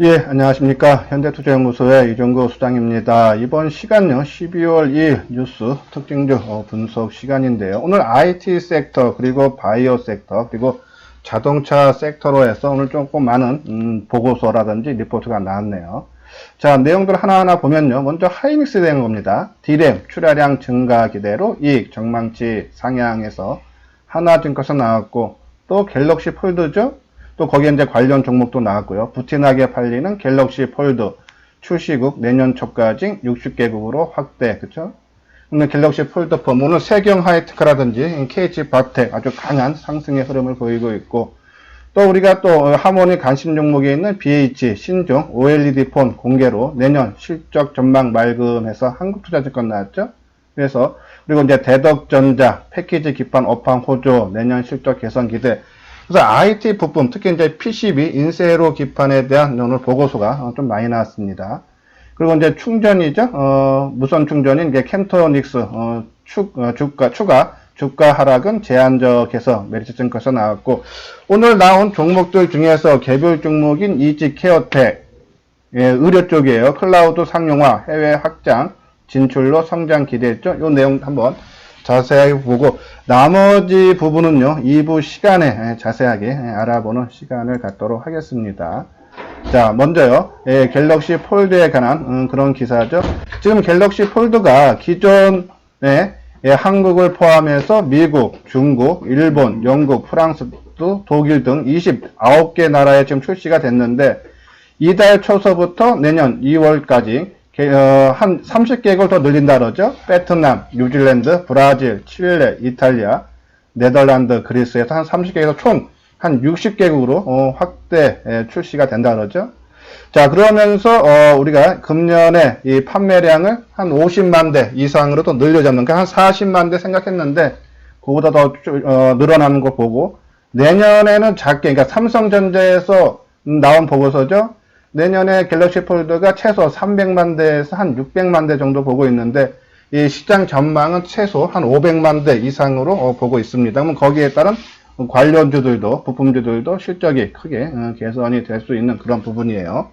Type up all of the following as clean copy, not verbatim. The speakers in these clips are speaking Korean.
예, 안녕하십니까. 현대투자연구소의 이종구 수장입니다. 이번 시간요, 12월 2일 뉴스 특징주 분석 시간인데요. 오늘 IT 섹터, 그리고 바이오 섹터, 그리고 자동차 섹터로 해서 오늘 조금 많은 보고서라든지 리포트가 나왔네요. 자, 내용들 하나하나 보면요. 먼저 하이닉스에 대한 겁니다. D램 출하량 증가 기대로 이익 전망치 상향해서 하나증권에서 나왔고, 또 갤럭시 폴드죠. 또 거기에 이제 관련 종목도 나왔고요. 부티나게 팔리는 갤럭시 폴드 출시국 내년 초까지 60개국으로 확대, 그쵸? 오늘 갤럭시 폴드 폼, 오늘 세경 하이테크라든지 KH 바텍 아주 강한 상승의 흐름을 보이고 있고, 또 우리가 또 하모니 관심 종목에 있는 BH 신종 OLED 폰 공개로 내년 실적 전망 맑음해서 한국투자증권 나왔죠? 그래서 그리고 이제 대덕전자 패키지 기판 업황 호조 내년 실적 개선 기대. 그래서 IT 부품, 특히 이제 PCB, 인쇄로 기판에 대한 오늘 보고서가 좀 많이 나왔습니다. 그리고 이제 충전이죠. 무선 충전인 이제 캠토닉스, 주가 하락은 제한적해서 메리츠증권에서 나왔고, 오늘 나온 종목들 중에서 개별 종목인 이지케어텍, 예, 의료 쪽이에요. 클라우드 상용화, 해외 확장, 진출로 성장 기대했죠. 이 내용 한번 자세하게 보고 나머지 부분은요 2부 시간에 자세하게 알아보는 시간을 갖도록 하겠습니다. 자, 먼저요 갤럭시 폴드에 관한 그런 기사죠. 지금 갤럭시 폴드가 기존에 한국을 포함해서 미국, 중국, 일본, 영국, 프랑스, 독일 등 29개 나라에 지금 출시가 됐는데 이달 초서부터 내년 2월까지 한 30개국을 더 늘린다 그러죠. 베트남, 뉴질랜드, 브라질, 칠레, 이탈리아, 네덜란드, 그리스에서 한 30개국에서 총 한 60개국으로 확대 출시가 된다 그러죠. 자, 그러면서 우리가 금년에 이 판매량을 한 50만 대 이상으로 또 늘려잡는, 그러니까 한 40만 대 생각했는데 그보다 더 늘어나는 거 보고, 내년에는 작게, 그러니까 삼성전자에서 나온 보고서죠. 내년에 갤럭시 폴드가 최소 300만 대에서 한 600만 대 정도 보고 있는데, 이 시장 전망은 최소 한 500만 대 이상으로 보고 있습니다. 그러면 거기에 따른 관련주들도, 부품주들도 실적이 크게 개선이 될 수 있는 그런 부분이에요.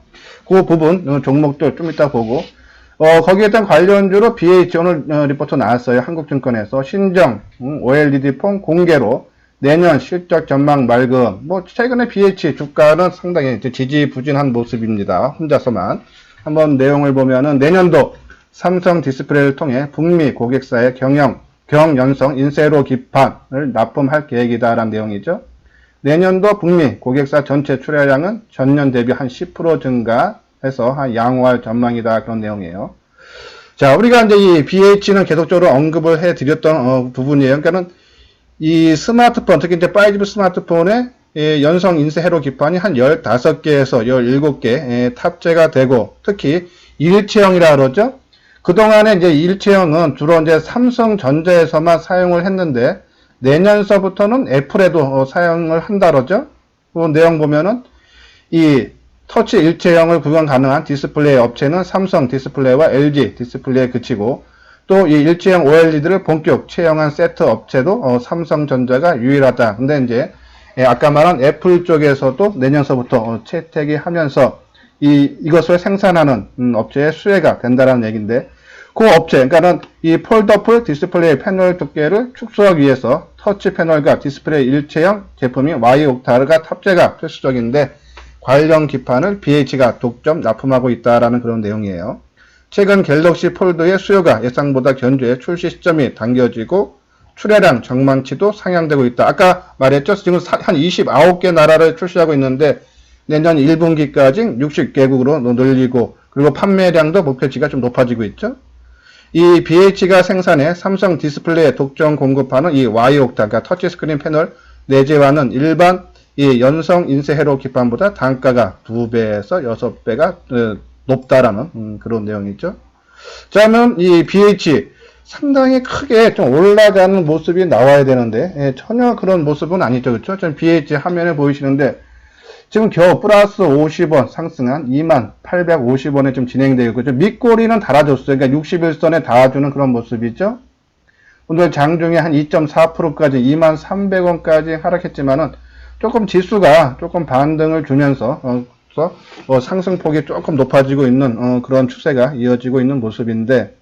그 부분, 종목들 좀 이따 보고, 거기에 따른 관련주로 BH 오늘 리포트 나왔어요. 한국증권에서 신정 OLED 폰 공개로 내년 실적 전망 맑음. 뭐 최근에 BH 주가는 상당히 지지부진한 모습입니다. 혼자서만. 한번 내용을 보면은 내년도 삼성 디스플레이를 통해 북미 고객사의 경연성 인쇄로 기판을 납품할 계획이다라는 내용이죠. 내년도 북미 고객사 전체 출하량은 전년 대비 한 10% 증가해서 한 양호할 전망이다, 그런 내용이에요. 자, 우리가 이제 이 BH는 계속적으로 언급을 해드렸던 부분이에요. 그러니까는 이 스마트폰, 특히 이제 5G 스마트폰에 연성 인쇄 회로 기판이 한 15개에서 17개 탑재가 되고, 특히 일체형이라 그러죠. 그동안에 이제 일체형은 주로 이제 삼성전자에서만 사용을 했는데, 내년서부터는 애플에도 사용을 한다 그러죠. 그 내용 보면은 이 터치 일체형을 구현 가능한 디스플레이 업체는 삼성 디스플레이와 LG 디스플레이에 그치고, 또 이 일체형 OLED를 본격 채용한 세트 업체도 삼성전자가 유일하다. 근데 이제 아까 말한 애플 쪽에서도 내년서부터 채택이 하면서 이것을 생산하는 업체의 수혜가 된다는 얘기인데, 그 업체, 그러니까는 이 폴더풀 디스플레이 패널 두께를 축소하기 위해서 터치 패널과 디스플레이 일체형 제품인 Y옥타르가 탑재가 필수적인데, 관련 기판을 BH가 독점 납품하고 있다라는 그런 내용이에요. 최근 갤럭시 폴드의 수요가 예상보다 견조해 출시 시점이 당겨지고 출하량 전망치도 상향되고 있다. 아까 말했죠. 지금 한 29개 나라를 출시하고 있는데 내년 1분기까지 60개국으로 늘리고, 그리고 판매량도 목표치가 좀 높아지고 있죠. 이 BH가 생산해 삼성 디스플레이에 독점 공급하는 이 Y옥타, 그러니까 터치스크린 패널 내재화는 일반 이 연성 인쇄 회로 기판보다 단가가 2배에서 6배가 높다라는 그런 내용이죠. 자, 그러면 이 BH 상당히 크게 좀 올라가는 모습이 나와야 되는데 전혀 그런 모습은 아니죠. 그렇죠? 지금 BH 화면에 보이시는데 지금 겨우 플러스 50원 상승한 2850원에 좀 진행되고 있고, 밑꼬리는 달아줬어요. 그러니까 61선에 닿아주는 그런 모습이죠. 오늘 장중에 한 2.4%까지 2300원까지 하락했지만은 조금 지수가 조금 반등을 주면서 상승폭이 조금 높아지고 있는 그런 추세가 이어지고 있는 모습인데,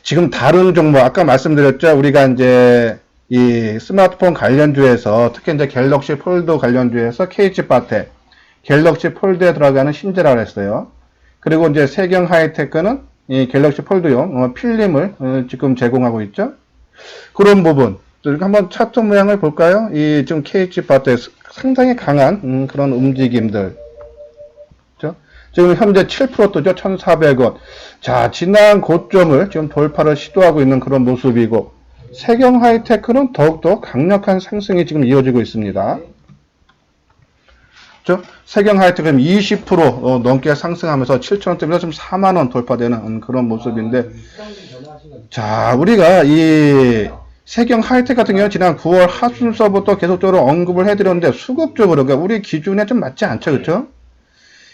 지금 다른 종목 아까 말씀드렸죠. 우리가 이제 이 스마트폰 관련주에서 특히 이제 갤럭시 폴드 관련주에서 KG바텍, 갤럭시 폴드에 들어가는 신재라고 했어요. 그리고 이제 세경 하이테크는 이 갤럭시 폴드용 필름을 지금 제공하고 있죠. 그런 부분 한번 차트 모양을 볼까요? 이 지금 KG바텍 상당히 강한 그런 움직임들. 그렇죠? 지금 현재 7%도죠. 1,400원. 자, 지난 고점을 지금 돌파를 시도하고 있는 그런 모습이고, 세경 하이테크는 더욱더 강력한 상승이 지금 이어지고 있습니다. 그렇죠? 세경 하이테크는 20% 넘게 상승하면서 7,000원대면서 지금 4만원 돌파되는 그런 모습인데, 자, 우리가 이 세경 하이텍 같은 경우는 지난 9월 하순서부터 계속적으로 언급을 해드렸는데, 수급적으로, 그러니까 우리 기준에 좀 맞지 않죠, 그렇죠?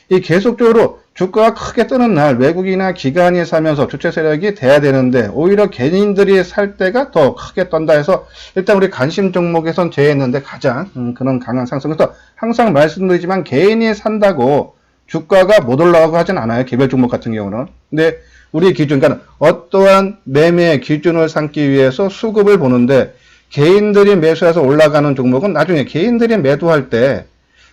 이 계속적으로 주가가 크게 뜨는 날 외국이나 기관이 사면서 주체 세력이 돼야 되는데, 오히려 개인들이 살 때가 더 크게 떤다 해서 일단 우리 관심 종목에선 제외했는데 가장 그런 강한 상승. 그래서 항상 말씀드리지만 개인이 산다고 주가가 못 올라가고 하진 않아요. 개별 종목 같은 경우는. 근데 우리 기준, 그러니까 어떠한 매매 기준을 삼기 위해서 수급을 보는데, 개인들이 매수해서 올라가는 종목은 나중에 개인들이 매도할 때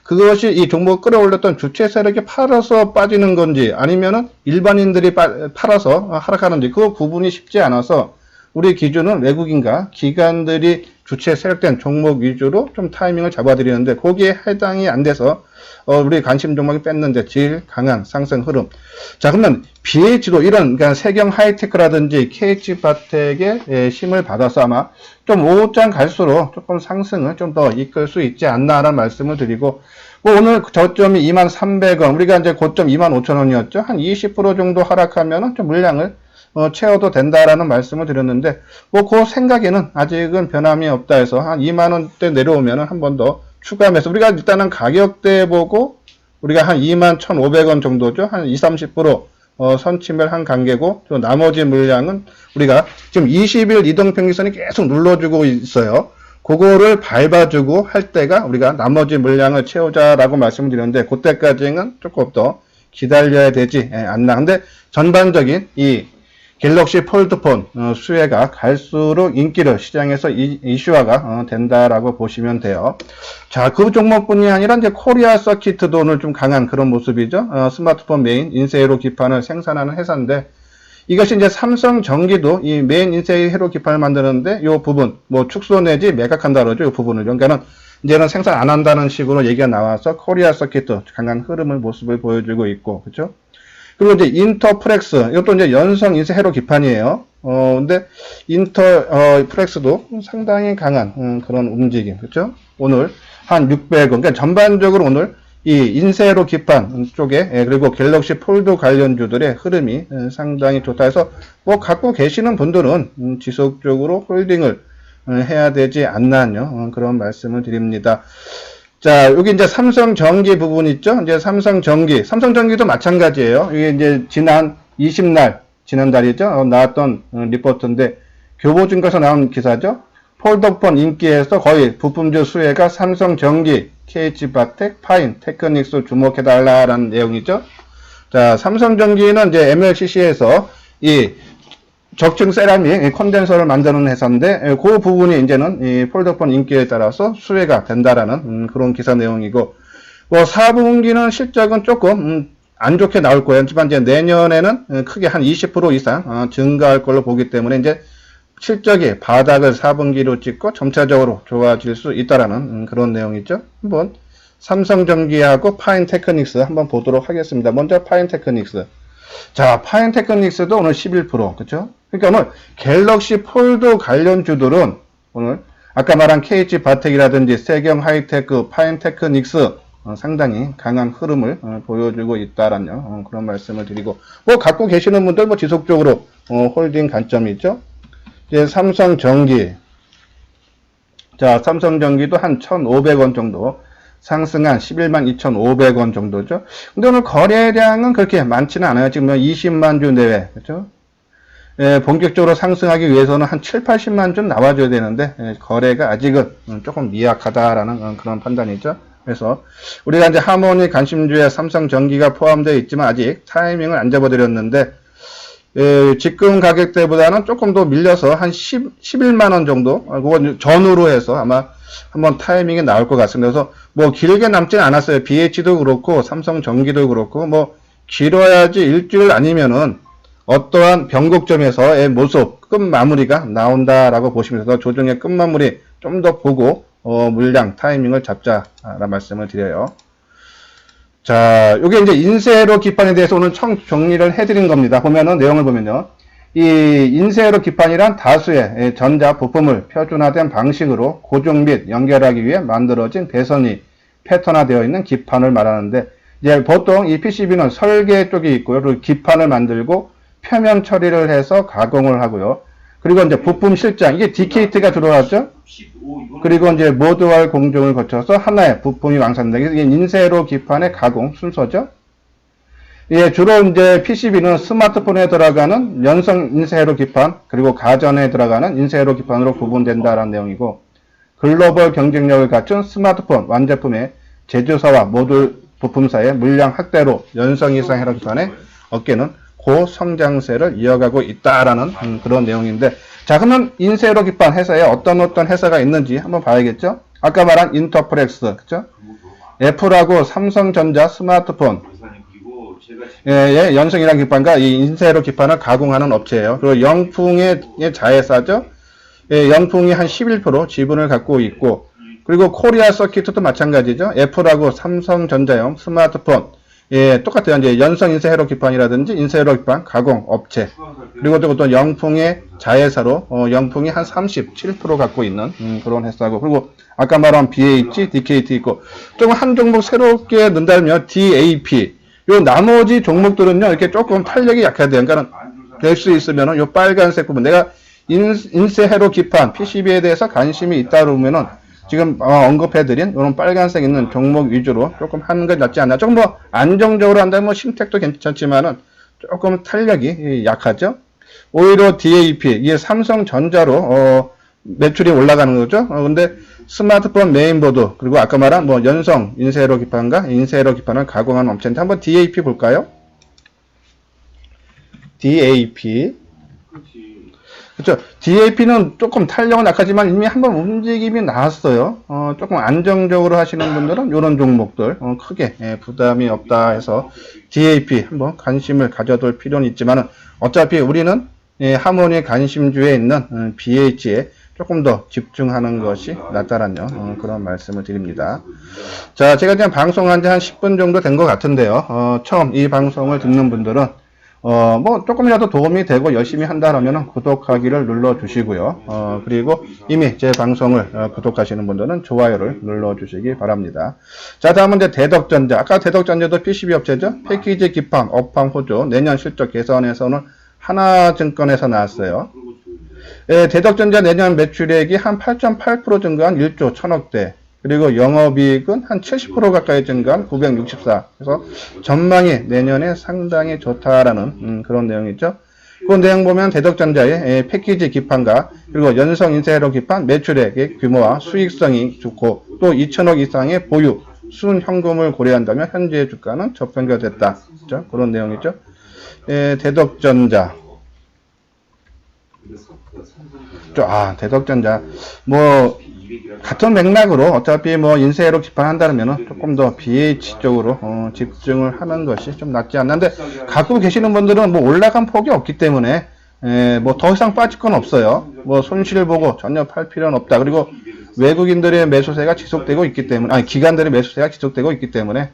그것이 이 종목을 끌어올렸던 주체 세력이 팔아서 빠지는 건지 아니면은 일반인들이 팔아서 하락하는지 그 구분이 쉽지 않아서 우리 기준은 외국인과 기관들이 주체 세력된 종목 위주로 좀 타이밍을 잡아드리는데, 거기에 해당이 안 돼서 우리 관심 종목이 뺐는데 제일 강한 상승 흐름. 자, 그러면 BH도 이런, 그러니까 세경 하이테크라든지 KG바텍의 힘을 받아서 아마 좀 오후장 갈수록 조금 상승을 좀 더 이끌 수 있지 않나라는 말씀을 드리고, 뭐 오늘 저점이 23,300원, 우리가 이제 고점 25,000원이었죠. 한 20% 정도 하락하면은 좀 물량을 채워도 된다라는 말씀을 드렸는데, 뭐 그 생각에는 아직은 변함이 없다 해서 한 2만원대 내려오면은 한 번 더 추가 매수. 우리가 일단은 가격대 보고 우리가 한 21,500원 정도죠. 한 20-30% 선침을 관계고, 또 나머지 물량은 우리가 지금 20일 이동평균선이 계속 눌러주고 있어요. 그거를 밟아주고 할 때가 우리가 나머지 물량을 채우자라고 말씀을 드렸는데, 그때까지는 조금 더 기다려야 되지 않나. 근데 전반적인 이 갤럭시 폴드폰 수혜가 갈수록 인기를 시장에서 이슈화가 된다라고 보시면 돼요. 자, 그 종목뿐이 아니라 이제 코리아 서킷도 오늘 좀 강한 그런 모습이죠. 스마트폰 메인 인쇄회로 기판을 생산하는 회사인데, 이것이 이제 삼성전기도 이 메인 인쇄회로 기판을 만드는데 이 부분 뭐 축소 내지 매각한다 그러죠. 이 부분을. 그러니까는 이제는 생산 안 한다는 식으로 얘기가 나와서 코리아 서킷도 강한 흐름을 모습을 보여주고 있고, 그렇죠? 그리고 이제 인터프렉스, 이것도 이제 연성 인쇄 회로 기판이에요. 근데 인터프렉스도 상당히 강한 그런 움직임, 그렇죠? 오늘 한 600원, 그러니까 전반적으로 오늘 이 인쇄로 기판 쪽에, 그리고 갤럭시 폴드 관련주들의 흐름이 상당히 좋다 해서 뭐 갖고 계시는 분들은 지속적으로 홀딩을 해야 되지 않나요? 그런 말씀을 드립니다. 자, 여기 이제 삼성전기 부분 있죠? 이제 삼성전기도 마찬가지예요. 이게 이제 지난 20날, 지난달이죠? 나왔던 리포트인데, 교보증권에서 나온 기사죠? 폴더폰 인기에서 거의 부품주 수혜가 삼성전기, KG바텍, 파인, 테크닉스 주목해달라라는 내용이죠. 자, 삼성전기는 이제 MLCC에서 이 적층 세라믹 컨덴서를 만드는 회사인데, 그 부분이 이제는 이 폴더폰 인기에 따라서 수혜가 된다라는 그런 기사 내용이고, 뭐 4분기는 실적은 조금 안 좋게 나올 거예요. 하지만 이제 내년에는 크게 한 20% 이상 증가할 걸로 보기 때문에 이제 실적이 바닥을 4분기로 찍고 점차적으로 좋아질 수 있다라는 그런 내용이죠. 한번 삼성전기하고 파인테크닉스 한번 보도록 하겠습니다. 먼저 파인테크닉스. 자, 파인테크닉스도 오늘 11%, 그쵸? 그러니까 오늘 갤럭시 폴드 관련주들은 오늘 아까 말한 KG바텍이라든지 세경 하이테크, 파인테크닉스 상당히 강한 흐름을 보여주고 있다라는 그런 말씀을 드리고, 뭐 갖고 계시는 분들 뭐 지속적으로 홀딩 관점이 있죠. 이제 삼성전기. 자, 삼성전기도 한 1,500원 정도 상승한 112,500원 정도죠. 근데 오늘 거래량은 그렇게 많지는 않아요. 지금 20만 주 내외. 그렇죠? 예, 본격적으로 상승하기 위해서는 한 7, 80만 주 나와줘야 되는데, 거래가 아직은 조금 미약하다라는 그런 판단이죠. 그래서 우리가 이제 하모니 관심주에 삼성전기가 포함되어 있지만 아직 타이밍을 안 잡아드렸는데 지금 가격대보다는 조금 더 밀려서 한 11만 원 정도, 그건 전후로 해서 아마 한번 타이밍이 나올 것 같습니다. 그래서 뭐 길게 남진 않았어요. BH도 그렇고 삼성전기도 그렇고 뭐 길어야지 일주일 아니면은 어떠한 변곡점에서의 모습, 끝마무리가 나온다라고 보시면서 조정의 끝마무리 좀 더 보고 물량 타이밍을 잡자라는 말씀을 드려요. 자, 요게 이제 인쇄로 기판에 대해서 오늘 정리를 해드린 겁니다. 보면은 내용을 보면요. 이 인쇄로 기판이란 다수의 전자 부품을 표준화된 방식으로 고정 및 연결하기 위해 만들어진 배선이 패턴화되어 있는 기판을 말하는데, 이제 보통 이 PCB는 설계 쪽이 있고요. 그리고 기판을 만들고 표면 처리를 해서 가공을 하고요. 그리고 이제 부품 실장, 이게 DKT가 들어왔죠? 그리고 이제 모듈 공정을 거쳐서 하나의 부품이 완성되기, 이게 인쇄로 기판의 가공 순서죠. 예, 주로 이제 PCB는 스마트폰에 들어가는 연성 인쇄로 기판, 그리고 가전에 들어가는 인쇄로 기판으로 구분된다라는 내용이고, 글로벌 경쟁력을 갖춘 스마트폰 완제품의 제조사와 모듈 부품사의 물량 확대로 연성 인쇄로 기판의 어깨는 고성장세를 이어가고 있다라는 그런 내용인데, 자, 그러면 인쇄로 기판 회사에 어떤 회사가 있는지 한번 봐야겠죠? 아까 말한 인터프렉스, 그죠? 애플하고 삼성전자 스마트폰, 연성이란 기판과 이 인쇄로 기판을 가공하는 업체예요. 그리고 영풍의 자회사죠? 영풍이 한 11% 지분을 갖고 있고, 그리고 코리아 서킷도 마찬가지죠. 애플하고 삼성전자용 스마트폰, 똑같아요. 이제 연성 인쇄로 기판이라든지 인쇄로 기판 가공 업체. 그리고 또 영풍의 자회사로, 영풍이 한 37% 갖고 있는, 그런 회사고. 그리고 아까 말한 BH, DKT 있고, 조금 한 종목 새롭게 넣는다면 DAP. 요 나머지 종목들은요, 이렇게 조금 탄력이 약해야 돼요. 그러니까 될 수 있으면은 요 빨간색 부분. 내가 인쇄로 기판, PCB에 대해서 관심이 있다 그러면은 지금 언급해드린 이런 빨간색 있는 종목 위주로 조금 하는 게 낫지 않나. 조금 뭐 안정적으로 한다면 뭐 심택도 괜찮지만은 조금 탄력이 약하죠. 오히려 DAP, 이게 삼성전자로 매출이 올라가는 거죠. 근데 스마트폰 메인보드, 그리고 아까 말한 뭐 연성 인쇄로 기판과 인쇄로 기판을 가공하는 업체인데 한번 DAP 볼까요? DAP. 그렇죠. DAP는 조금 탄력은 약하지만 이미 한번 움직임이 나왔어요. 조금 안정적으로 하시는 분들은 이런 종목들 크게 부담이 없다 해서 DAP 한번 관심을 가져둘 필요는 있지만은 어차피 우리는 하모니 관심주에 있는 BH에 조금 더 집중하는 것이 낫다라는 그런 말씀을 드립니다. 자, 제가 그냥 방송한 지 한 10분 정도 된 것 같은데요. 처음 이 방송을 듣는 분들은 뭐 조금이라도 도움이 되고 열심히 한다라면 구독하기를 눌러주시고요. 그리고 이미 제 방송을 구독하시는 분들은 좋아요를 눌러주시기 바랍니다. 자, 다음은 이제 대덕전자. 아까 대덕전자도 PCB 업체죠. 패키지 기판, 업황 호조, 내년 실적 개선에서는 하나증권에서 나왔어요. 대덕전자 내년 매출액이 한 8.8% 증가한 1조 1000억대. 그리고 영업이익은 한 70% 가까이 증가한 964. 그래서 전망이 내년에 상당히 좋다라는 그런 내용이죠. 그 내용 보면 대덕전자의 패키지 기판과 그리고 연성 인쇄로 기판 매출액의 규모와 수익성이 좋고 또 2천억 이상의 보유 순현금을 고려한다면 현재의 주가는 저평가됐다. 그렇죠? 그런 내용이죠. 대덕전자. 대덕전자. 뭐 같은 맥락으로 어차피 뭐 인쇄로 기판한다면 조금 더 BH 쪽으로 집중을 하는 것이 좀 낫지 않는데, 갖고 계시는 분들은 뭐 올라간 폭이 없기 때문에 뭐 더 이상 빠질 건 없어요. 뭐 손실 보고 전혀 팔 필요는 없다. 그리고 외국인들의 매수세가 지속되고 있기 때문에, 기관들의 매수세가 지속되고 있기 때문에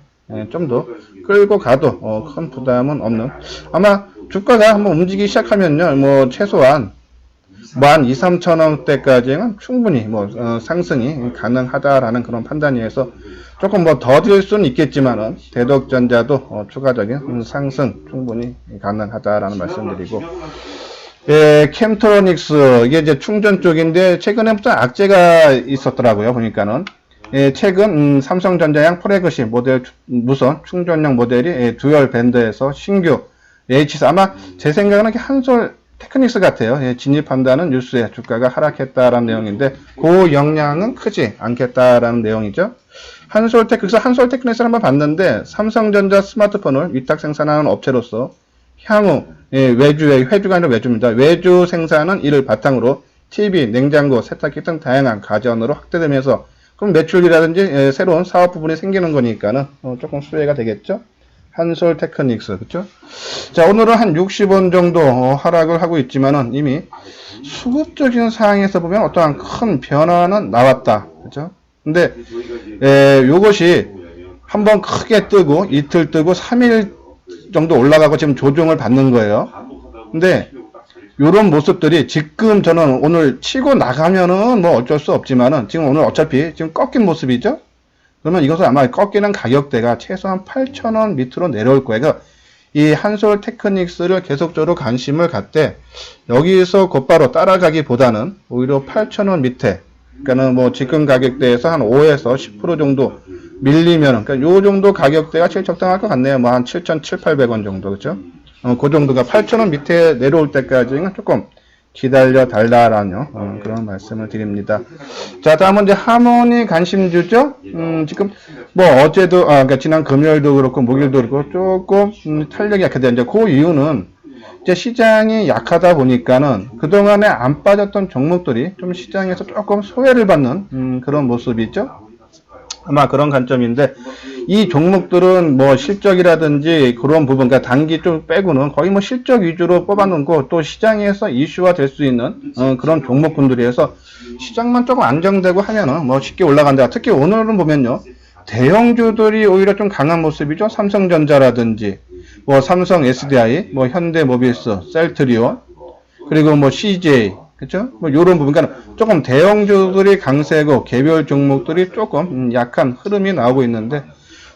좀 더 끌고 가도 큰 부담은 없는, 아마 주가가 한번 움직이기 시작하면요, 뭐 최소한 만 2, 3천 원대까지는 충분히 뭐 상승이 가능하다라는 그런 판단이어서 조금 뭐 더딜 수는 있겠지만은 대덕전자도 추가적인 상승 충분히 가능하다라는 말씀드리고, 캠트로닉스, 이게 이제 충전 쪽인데 최근에부터 악재가 있었더라고요. 보니까는 최근 삼성전자양 플래그십 모델 무선 충전용 모델이 듀얼 밴드에서 신규 H4, 아마 제 생각은 한솔 테크닉스 같아요. 진입한다는 뉴스에 주가가 하락했다라는 내용인데 그 영향은 크지 않겠다라는 내용이죠. 그래서 한솔테크닉스를 한번 봤는데 삼성전자 스마트폰을 위탁 생산하는 업체로서 향후 외주의 회주가 아니라 외주입니다. 외주 생산은 이를 바탕으로 TV, 냉장고, 세탁기 등 다양한 가전으로 확대되면서 그럼 매출이라든지 새로운 사업 부분이 생기는 거니까는 조금 수혜가 되겠죠. 한솔테크닉스 그렇죠? 자 오늘은 한 60원 정도 하락을 하고 있지만은 이미 수급적인 상황에서 보면 어떠한 큰 변화는 나왔다 그렇죠? 근데 요것이 한번 크게 뜨고 이틀 뜨고 3일 정도 올라가고 지금 조정을 받는 거예요. 근데 요런 모습들이 지금 저는 오늘 치고 나가면은 뭐 어쩔 수 없지만은 지금 오늘 어차피 지금 꺾인 모습이죠. 그러면 이것은 아마 꺾이는 가격대가 최소한 8,000원 밑으로 내려올 거예요. 그러니까 이 한솔테크닉스를 계속적으로 관심을 갖되 여기서 곧바로 따라가기보다는 오히려 8,000원 밑에 그러니까는 뭐 지금 가격대에서 한 5에서 10% 정도 밀리면 그러니까 요 정도 가격대가 제일 적당할 것 같네요. 뭐 한 7,700~800원 정도 그렇죠? 그 정도가 8,000원 밑에 내려올 때까지는 조금 기다려 달라라는 그런 말씀을 드립니다. 자, 다음은 이제 하모니 관심주죠. 지금 뭐 어제도 그러니까 지난 금요일도 그렇고 목요일도 그렇고 조금 탄력이 약하다. 이제 그 이유는 이제 시장이 약하다 보니까는 그동안에 안 빠졌던 종목들이 좀 시장에서 조금 소외를 받는 그런 모습이죠. 아마 그런 관점인데 이 종목들은 뭐 실적이라든지 그런 부분, 그러니까 단기 좀 빼고는 거의 뭐 실적 위주로 뽑아놓고 또 시장에서 이슈화 될 수 있는 그런 종목군들이어서 시장만 조금 안정되고 하면은 뭐 쉽게 올라간다. 특히 오늘은 보면요 대형주들이 오히려 좀 강한 모습이죠. 삼성전자라든지 뭐 삼성 SDI, 뭐 현대모비스, 셀트리온, 그리고 뭐 CJ. 그쵸? 뭐, 요런 부분. 그러니까 조금 대형주들이 강세고, 개별 종목들이 조금 약한 흐름이 나오고 있는데,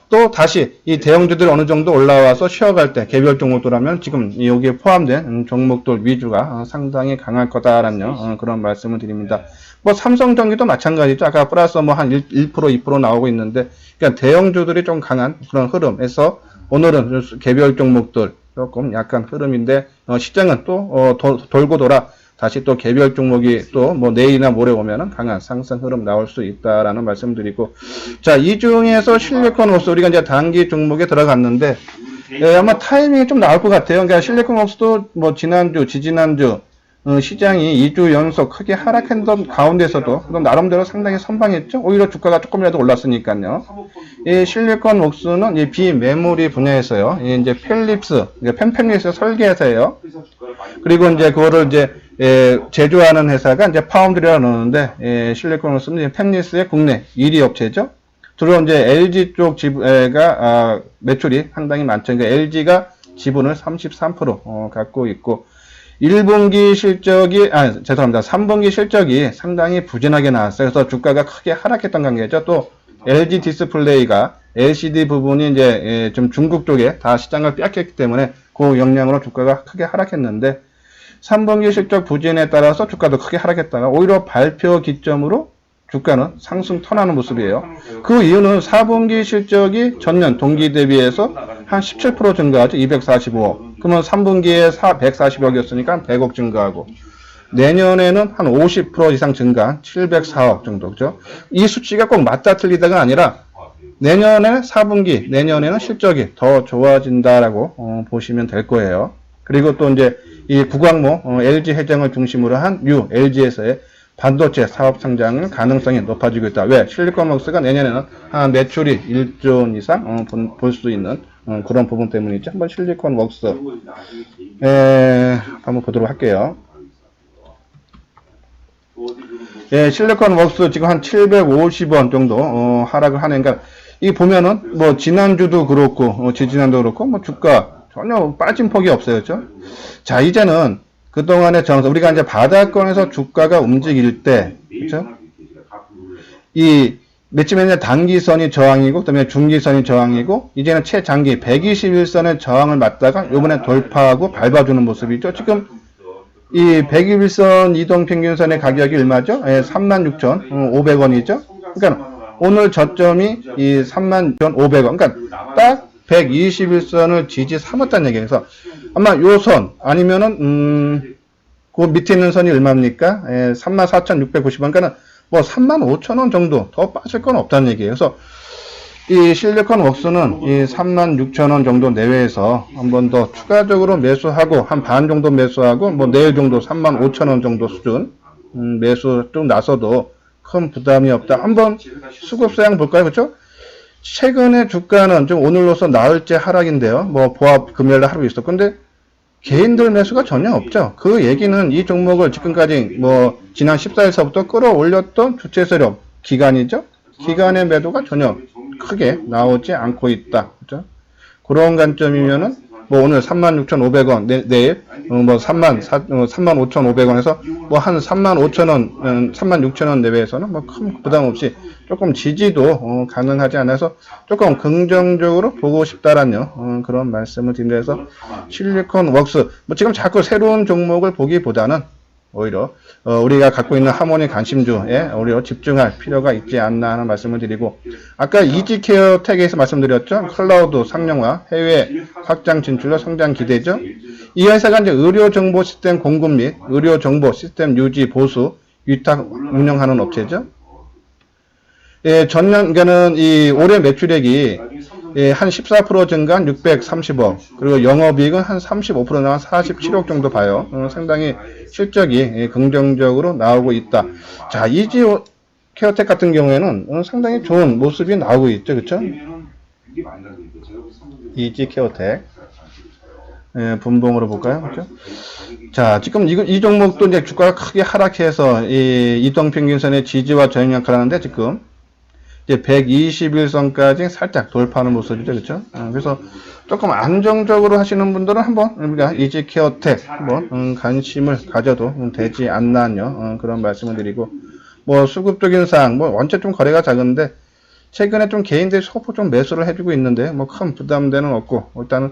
또 다시 이 대형주들이 어느 정도 올라와서 쉬어갈 때, 개별 종목들 하면 지금 여기에 포함된 종목들 위주가 상당히 강할 거다라는 그런 말씀을 드립니다. 뭐, 삼성전기도 마찬가지죠. 아까 플러스 뭐 한 1%, 2% 나오고 있는데, 그러니까 대형주들이 좀 강한 그런 흐름에서 오늘은 개별 종목들 조금 약한 흐름인데, 시장은 또, 돌고 돌아 다시 또 개별 종목이 또 뭐 내일이나 모레 오면은 강한 상승 흐름 나올 수 있다라는 말씀드리고, 자, 이 중에서 실리콘웍스 우리가 이제 단기 종목에 들어갔는데 아마 타이밍이 좀 나올 것 같아요. 그러니까 실리콘웍스도 뭐 지난주, 지지난주 시장이 2주 연속 크게 하락했던 가운데서도 나름대로 상당히 선방했죠. 오히려 주가가 조금이라도 올랐으니까요. 이 실리콘웍스는 이 비메모리 분야에서요. 이제 펠립스, 펜펠립스 설계회사예요. 그리고 이제 그거를 이제 제조하는 회사가 이제 파운드리라고 그러는데, 실리콘웍스는 펜리스의 국내 1위 업체죠. 주로 이제 LG 쪽 지분가 매출이 상당히 많죠. 그러니까 LG가 지분을 33% 갖고 있고, 1분기 실적이, 죄송합니다. 3분기 실적이 상당히 부진하게 나왔어요. 그래서 주가가 크게 하락했던 관계죠. 또 LG 디스플레이가 LCD 부분이 이제 좀 중국 쪽에 다 시장을 빼앗겼기 때문에 그 영향으로 주가가 크게 하락했는데, 3분기 실적 부진에 따라서 주가도 크게 하락했다가 오히려 발표 기점으로 주가는 상승 턴하는 모습이에요. 그 이유는 4분기 실적이 전년 동기 대비해서 한 17% 증가하죠. 245억. 그러면 3분기에 140억이었으니까 100억 증가하고, 내년에는 한 50% 이상 증가, 704억 정도. 그죠? 이 수치가 꼭 맞다 틀리다가 아니라 내년에 4분기, 내년에는 실적이 더 좋아진다라고 보시면 될 거예요. 그리고 또 이제 이 구광모 LG 회장을 중심으로 한 LG에서의 반도체 사업 성장 가능성이 높아지고 있다. 왜? 실리콘웍스가 내년에는 한 매출이 1조 원 이상 볼 수 있는 그런 부분 때문이죠. 한번 실리콘웍스 한번 보도록 할게요. 실리콘웍스 지금 한 750원 정도 하락을 하는. 그러니까 이 보면은 뭐 지난주도 그렇고 지지난도 그렇고 뭐 주가 전혀 빠진 폭이 없어요. 그렇죠? 자, 이제는 그동안의 정서, 우리가 이제 바닥권에서 주가가 움직일 때, 그렇죠? 이 맨 단기선이 저항이고, 그다음에 중기선이 저항이고, 이제는 최장기 121선의 저항을 맞다가 이번에 돌파하고 밟아주는 모습이죠. 지금 이 121선 이동평균선의 가격이 얼마죠? 36,500원이죠. 그러니까 오늘 저점이 이 36,500원. 그러니까 딱 121선을 지지 삼았다는 얘기예요. 그래서 아마 요 선 아니면은 그 밑에 있는 선이 얼마입니까? 34,690원. 그러니까 뭐 35,000원 정도 더 빠질 건 없다는 얘기예요. 그래서 이 실리콘 웍스는 이 36,000원 정도 내외에서 한 번 더 추가적으로 매수하고 한 반 정도 매수하고 뭐 내일 정도 35,000원 정도 수준 매수 좀 나서도 큰 부담이 없다. 한번 수급 사양 볼까요? 그렇죠? 최근에 주가는 좀 오늘로서 나흘째 하락인데요. 뭐 보합 금요일 날 하루 있었고 근데 개인들 매수가 전혀 없죠. 그 얘기는 이 종목을 지금까지 뭐 지난 14일서부터 끌어올렸던 주체 세력 기관이죠. 기관의 매도가 전혀 크게 나오지 않고 있다. 그죠? 그런 관점이면은 뭐 오늘 36,500원 내일 뭐 35,500원에서 뭐 한 35,000원, 36,000원 내외에서는 뭐 큰 부담 없이 조금 지지도 가능하지 않아서 조금 긍정적으로 보고 싶다라는 그런 말씀을 드리면서 실리콘 웍스 뭐 지금 자꾸 새로운 종목을 보기보다는 오히려 우리가 갖고 있는 하모니 관심주에 오히려 집중할 필요가 있지 않나 하는 말씀을 드리고 아까 이지케어 택에서 말씀드렸죠. 클라우드 상용화, 해외 확장 진출로 성장 기대죠. 이 회사가 이제 의료 정보 시스템 공급 및 의료 정보 시스템 유지 보수 위탁 운영하는 업체죠. 예, 전년에는 이 올해 매출액이 예, 한 14% 증가한 630억, 그리고 영업이익은 한 35% 나간 47억 정도 봐요. 상당히 실적이 예, 긍정적으로 나오고 있다. 자, 이지 케어텍 같은 경우에는 상당히 좋은 모습이 나오고 있죠. 그렇죠? 이지 케어텍. 예, 분봉으로 볼까요? 그렇죠? 자, 지금 이 종목도 이제 주가가 크게 하락해서 이 이동평균선의 지지와 저항 역할을 하는데 지금 이제 121선까지 살짝 돌파하는 모습이죠. 그렇죠? 그래서 조금 안정적으로 하시는 분들은 한번 우리가 이지케어텍 한번 관심을 가져도 되지 않나요? 그런 말씀을 드리고 뭐 수급적인 사항 뭐 원체 좀 거래가 작은데 최근에 좀 개인들이 소폭 좀 매수를 해주고 있는데 뭐 큰 부담되는 없고 일단은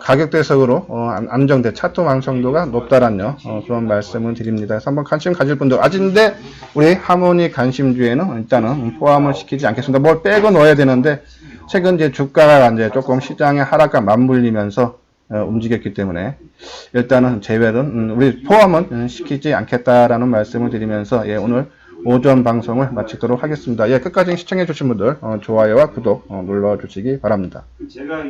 가격대석으로 안정돼 차트 완성도가 높다라는 그런 말씀을 드립니다. 그래서 한번 관심 가질 분들 아직인데 우리 하모니 관심주에는 일단은 포함을 시키지 않겠습니다. 뭘 빼고 넣어야 되는데 최근 이제 주가가 이제 조금 시장의 하락과 맞물리면서 움직였기 때문에 일단은 제외는 우리 포함은 시키지 않겠다라는 말씀을 드리면서 예, 오늘 오전 방송을 마치도록 하겠습니다. 예, 끝까지 시청해 주신 분들 좋아요와 구독 눌러주시기 바랍니다.